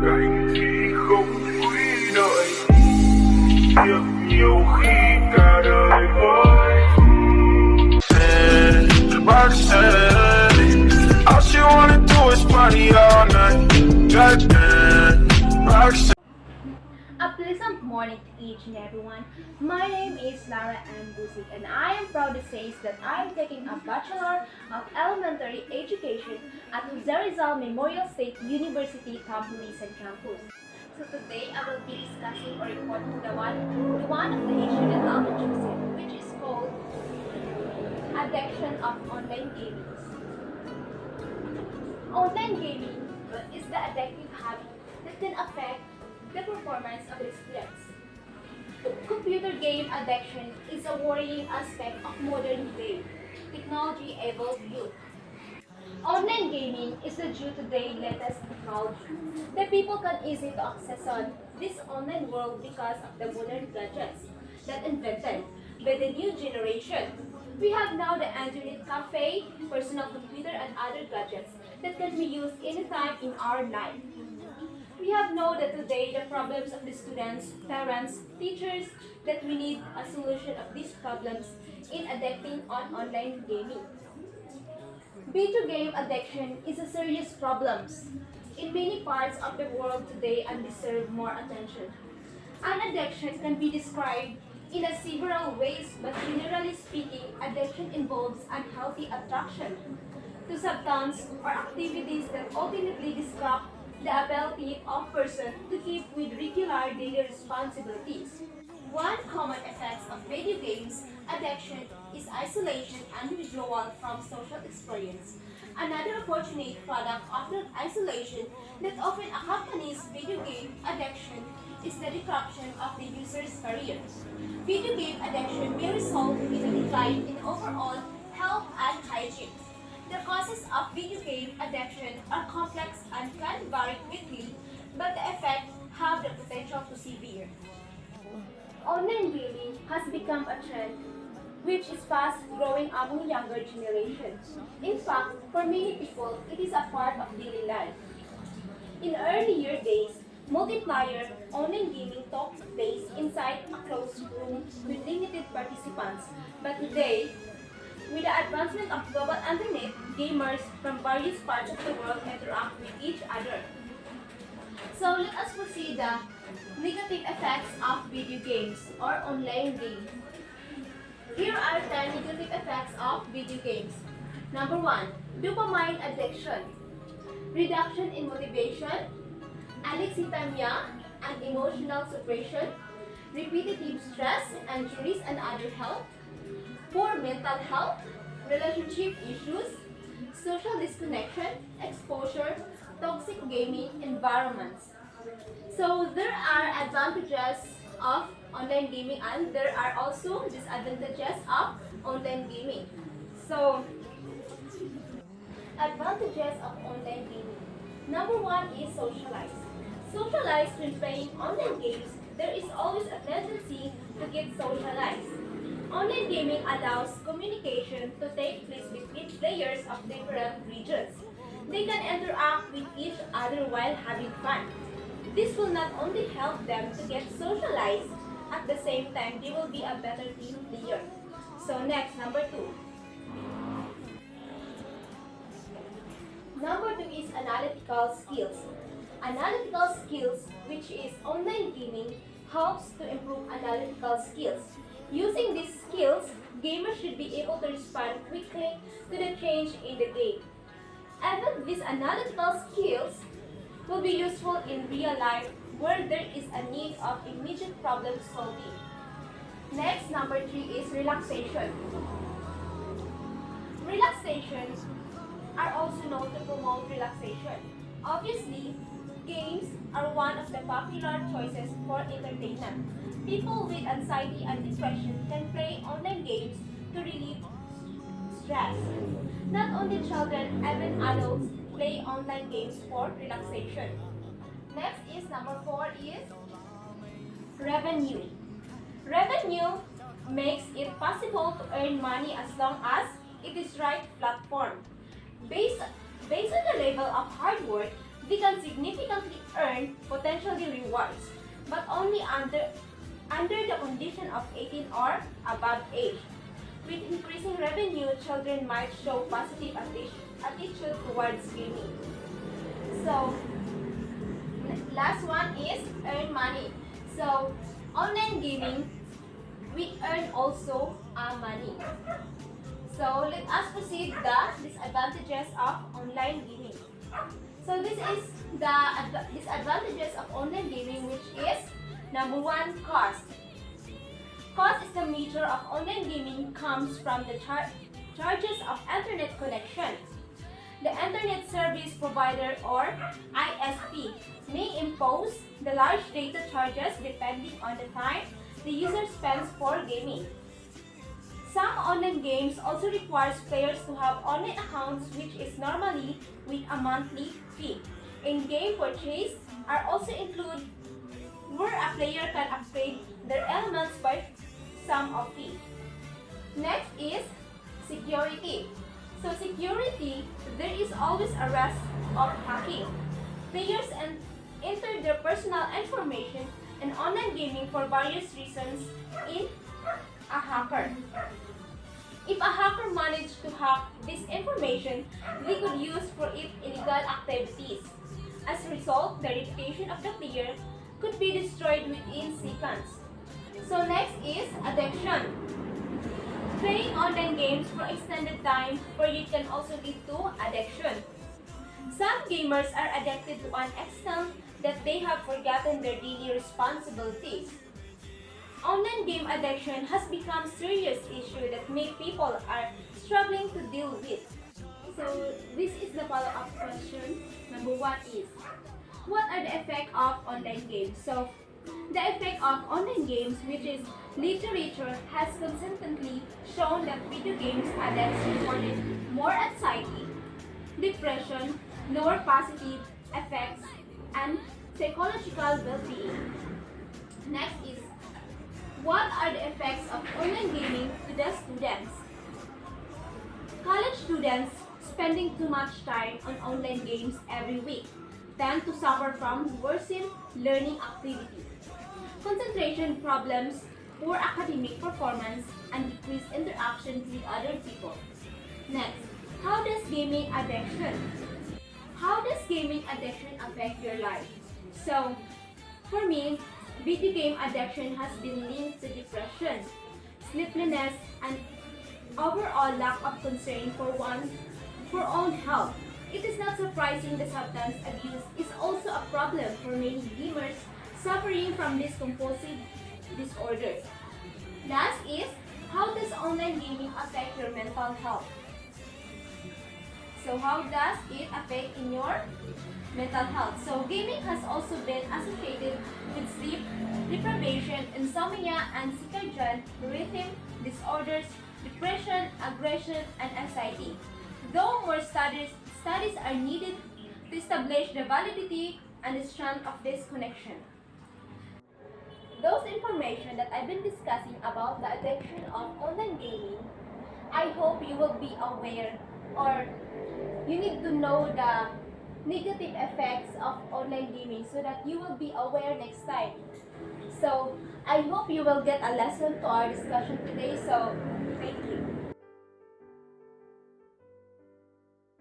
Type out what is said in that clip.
Anh thì không quý đợi việc nhiều khi cả đời vơi. Roxanne, all she wanna do is party all night. Roxanne. A pleasant morning to each and everyone. My name is Lara Ann Busik and I am proud to say that I am taking a Bachelor of Elementary Education at Jose Rizal Memorial State University, Tabulisan campus. So today I will be discussing or reporting the one of the issue that I'll be choosing, which is called addiction of online gaming. Online gaming is the addictive habit that can affect the performance of the students. Computer game addiction is a worrying aspect of modern day technology-enabled youth. Online gaming is due to today's latest technology. The people can easily access on this online world because of the modern gadgets that invented by the new generation. We have now the internet cafe, personal computer, and other gadgets that can be used anytime in our life. We have known that today the problems of the students, parents, teachers, that we need a solution of these problems in addicting on online gaming. Video game addiction is a serious problem in many parts of the world today and deserve more attention. An addiction can be described in several ways, but generally speaking, addiction involves unhealthy attraction to substance or activities that ultimately disrupt the ability of person to keep with regular daily responsibilities. One common effect of video games addiction is isolation and withdrawal from social experience. Another unfortunate product of the isolation that often accompanies video game addiction is the disruption of the user's career. Video game addiction may result in a decline in overall health and hygiene. The causes of video game addiction are complex and can vary quickly, but the effects have the potential to severe. Online gaming has become a trend which is fast growing among younger generations. In fact, for many people, it is a part of daily life. In earlier days, multiplayer online gaming took place inside a closed room with limited participants, but today, with the advancement of global internet, gamers from various parts of the world interact with each other. So let us proceed the negative effects of video games or online games. Here are 10 negative effects of video games. Number 1, dopamine addiction, reduction in motivation, alexithymia and emotional suppression, repetitive stress, injuries and other health, poor mental health, relationship issues, social disconnection, exposure, toxic gaming environments. So there are advantages of online gaming and there are also disadvantages of online gaming. So advantages of online gaming. Number 1 is socialize. Socialize when playing online games. There is always a tendency to get socialized. Online gaming allows communication to take place between players of different regions. They can interact with each other while having fun. This will not only help them to get socialized, at the same time they will be a better team player. So next, number 2. Number 2 is analytical skills. Analytical skills, which is online gaming, helps to improve analytical skills. Using these skills, gamers should be able to respond quickly to the change in the game. Even these analytical skills will be useful in real life where there is a need of immediate problem solving. Next, number 3 is relaxation. Relaxations are also known to promote relaxation. Obviously, games are one of the popular choices for entertainment. People with anxiety and depression can play online games to relieve stress. Not only children, even adults play online games for relaxation. Next is number 4 is revenue. Revenue makes it possible to earn money as long as it is right platform. Based on the level of hard work, they can significantly earn potentially rewards, but only under the condition of 18 or above age. With increasing revenue, children might show positive attitude towards gaming. So, last one is earn money. So, online gaming, we earn also money. So, let us proceed the disadvantages of online gaming. So, this is the disadvantages of online gaming, which is number one, cost. Cost is the nature of online gaming comes from the charges of internet connection. The Internet Service Provider or ISP may impose the large data charges depending on the time the user spends for gaming. Some online games also requires players to have online accounts, which is normally with a monthly fee. In-game purchase are also included where a player can upgrade their elements by sum of fee. Next is security. So security, there is always a risk of hacking. Players enter their personal information in online gaming for various reasons in a hacker. If a hacker managed to hack this information, they could use for it illegal activities. As a result, the reputation of the player could be destroyed within seconds. So next is addiction. Playing online games for extended time period can also lead to addiction. Some gamers are addicted to an extent that they have forgotten their daily responsibilities. Online game addiction has become a serious issue that many people are struggling to deal with. So this is the follow-up question. Number one is, what are the effects of online games? So the effect of online games, which is literature, has consistently shown that video games addicts reported more anxiety, depression, lower positive effects, and psychological well-being. Next is, what are the effects of online gaming to the students? College students spending too much time on online games every week tend to suffer from worsened learning activity, concentration problems, poor academic performance, and decreased interaction with other people. Next, how does gaming addiction affect your life? So, for me, video game addiction has been linked to depression, sleeplessness, and overall lack of concern for own health. It is not surprising that substance abuse is also a problem for many gamers suffering from this compulsive disorder. Last is, how does online gaming affect your mental health? So how does it affect in your mental health? So gaming has also been associated with sleep deprivation, insomnia, and circadian rhythm disorders, depression, aggression, and anxiety. Though more studies are needed to establish the validity and the strength of this connection. Those information that I've been discussing about the addiction of online gaming, I hope you will be aware, or you need to know the negative effects of online gaming so that you will be aware next time. So I hope you will get a lesson to our discussion today. So